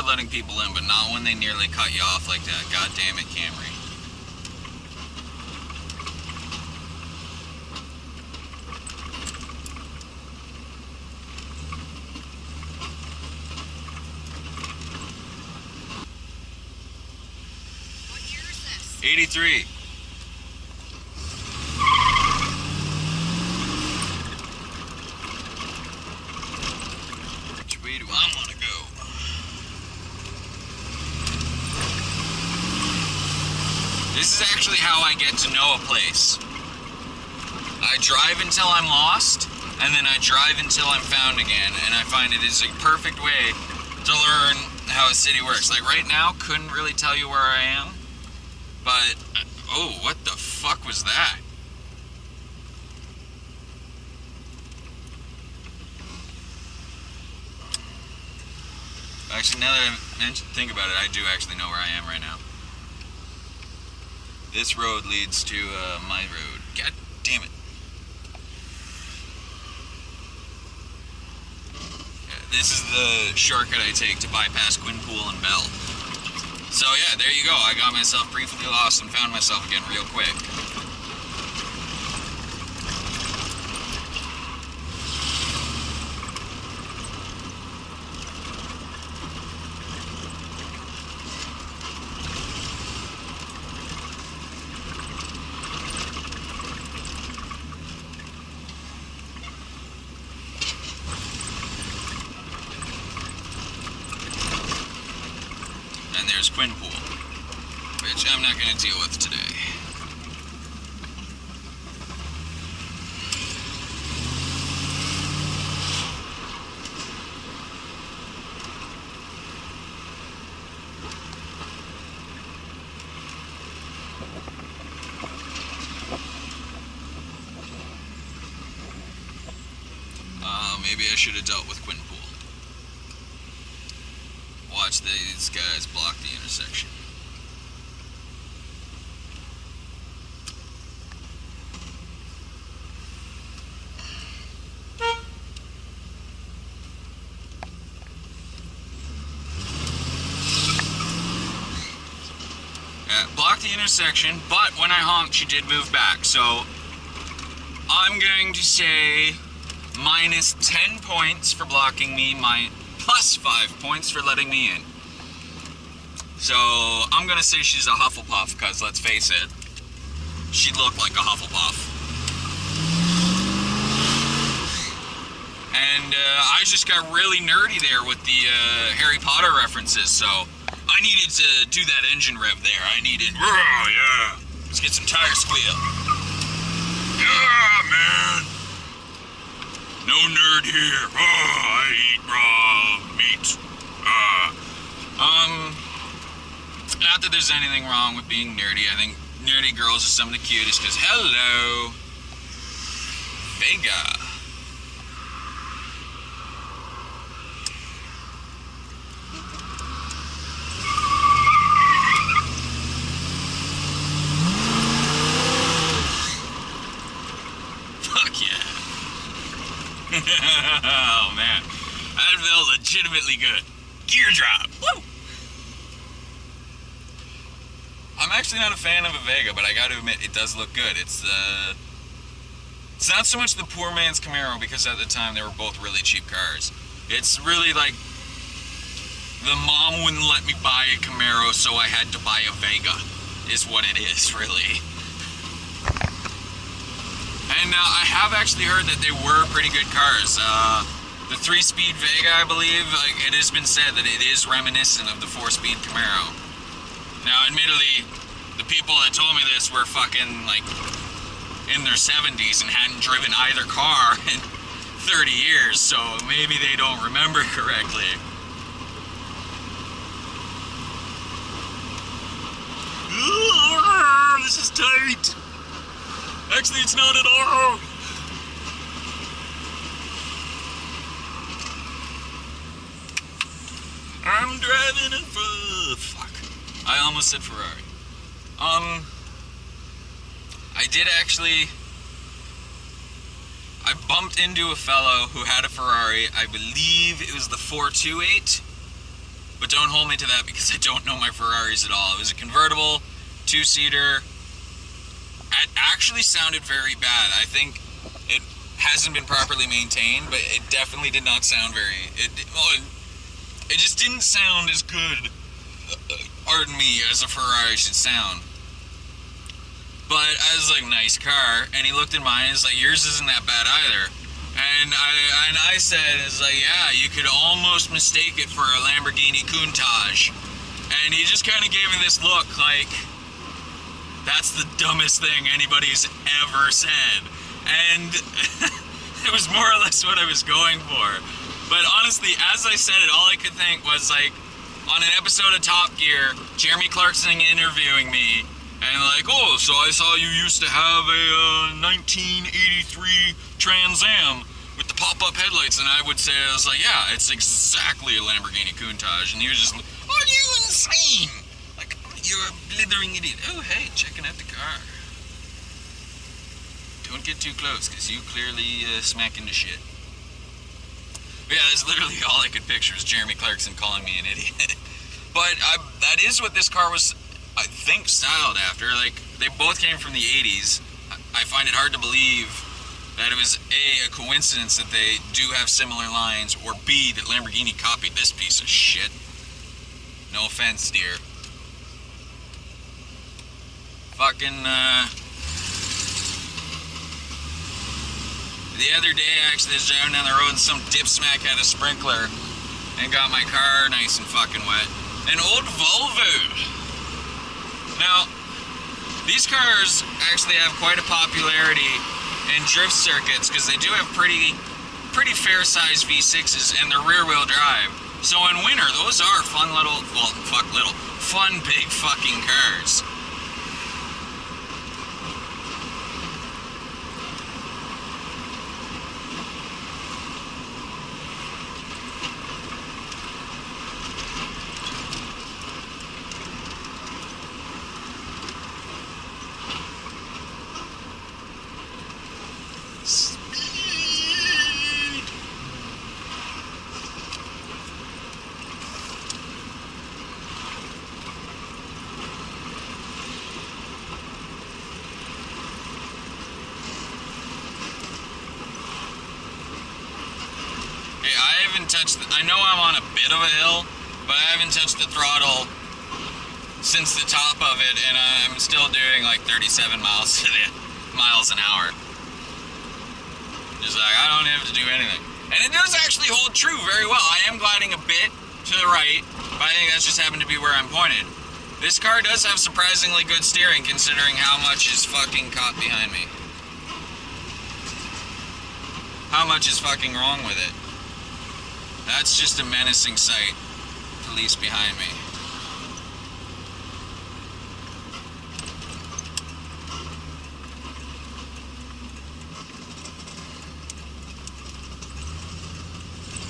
letting people in, but not when they nearly cut you off like that. God damn it, Camry. What year is this? 83. Which way do I want to go? This is actually how I get to know a place. I drive until I'm lost, and then I drive until I'm found again, and I find it is a perfect way to learn how a city works. Like right now, couldn't really tell you where I am, but, oh, what the fuck was that? Actually, now that I think about it, I do actually know where I am right now. This road leads to my road. God damn it. Yeah, this is the shortcut I take to bypass Quinpool and Bell. So yeah, there you go. I got myself briefly lost and found myself again real quick. And there's Quinpool, which I'm not going to deal with today. Maybe I should have dealt with Quinpool. Watch these guys block the intersection. Yeah, blocked the intersection, but when I honked, she did move back. So I'm going to say minus 10 points for blocking me, plus 5 points for letting me in. So I'm gonna say she's a Hufflepuff, because let's face it, she looked like a Hufflepuff. And I just got really nerdy there with the Harry Potter references, so I needed to do that engine rev there. I needed, yeah, let's get some tire squeal. Yeah, man. No nerd here. I eat raw meat. Not that there's anything wrong with being nerdy. I think nerdy girls are some of the cutest, because hello, Vega. Fuck yeah. Oh man, that felt legitimately good. Gear drop. Woo! I'm actually not a fan of a Vega, but I gotta admit, it does look good. It's not so much the poor man's Camaro, because at the time they were both really cheap cars. It's really like, the mom wouldn't let me buy a Camaro, so I had to buy a Vega, is what it is, really. And I have actually heard that they were pretty good cars. The 3-speed Vega, I believe, like, it has been said that it is reminiscent of the 4-speed Camaro. Now, admittedly, the people that told me this were fucking, like, in their 70s and hadn't driven either car in 30 years, so maybe they don't remember correctly. This is tight. Actually, it's not at all. I'm driving a fuck. I almost said Ferrari. I did actually. I bumped into a fellow who had a Ferrari. I believe it was the 428. but don't hold me to that because I don't know my Ferraris at all. It was a convertible, two-seater. It actually sounded very bad. I think it hasn't been properly maintained, but it definitely did not sound very... It just didn't sound as good, pardon me, as a Ferrari should sound. But I was like, nice car, and he looked at mine and was like, yours isn't that bad either. And I said, it's like, yeah, you could almost mistake it for a Lamborghini Countach. And he just kind of gave me this look like, that's the dumbest thing anybody's ever said. And it was more or less what I was going for. But honestly, as I said it, all I could think was like, on an episode of Top Gear, Jeremy Clarkson interviewing me, and like, oh, so I saw you used to have a 1983 Trans Am with the pop-up headlights, and I would say, I was like, yeah, it's exactly a Lamborghini Countach. And he was just like, are you insane? Like, you're a blithering idiot. Oh, hey, checking out the car. Don't get too close, because you clearly smack into shit. But yeah, that's literally all I could picture was Jeremy Clarkson calling me an idiot. But that is what this car was, I think, styled after. Like, they both came from the 80s. I find it hard to believe that it was A, coincidence that they do have similar lines, or B, that Lamborghini copied this piece of shit. No offense, dear. Fucking, the other day, actually, I was driving down the road and some dipsmack had a sprinkler and got my car nice and fucking wet. An old Volvo. Now, these cars actually have quite a popularity in drift circuits because they do have pretty fair-sized V6s and they're rear-wheel drive. So in winter, those are fun little, well, fun big fucking cars. I know I'm on a bit of a hill, but I haven't touched the throttle since the top of it, and I'm still doing like 37 miles an hour. Just like, I don't have to do anything. And it does actually hold true very well. I am gliding a bit to the right, but I think that's just happened to be where I'm pointed. This car does have surprisingly good steering considering how much is fucking caught behind me. How much is fucking wrong with it? That's just a menacing sight. Police behind me.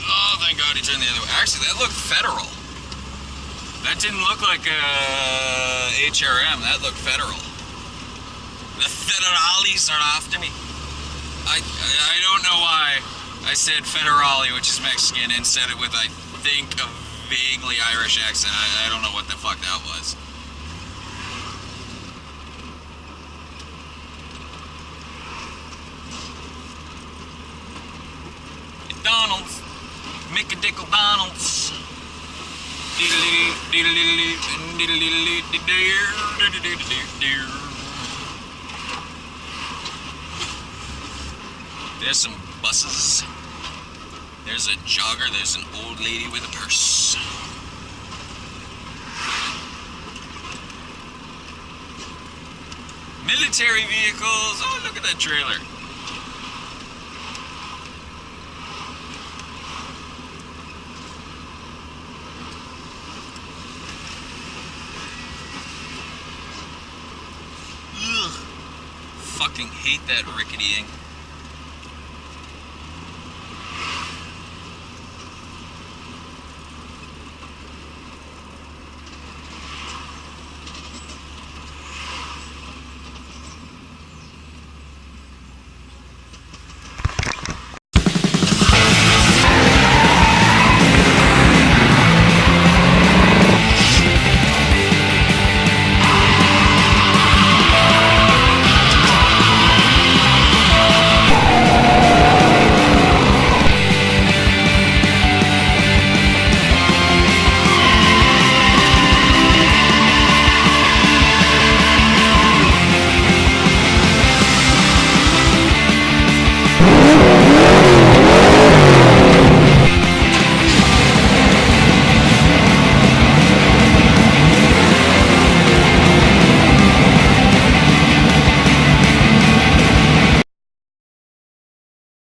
Oh, thank God he turned the other way. Actually, that looked federal. That didn't look like HRM. That looked federal. The federales are after me. I don't know why I said federale, which is Mexican, and said it with, I think, a vaguely Irish accent. I don't know what the fuck that was. McDonald's. Mickadickle Donald's. There's some buses. There's a jogger. There's an old lady with a purse. Military vehicles. Oh, look at that trailer. Ugh. Fucking hate that ricketying.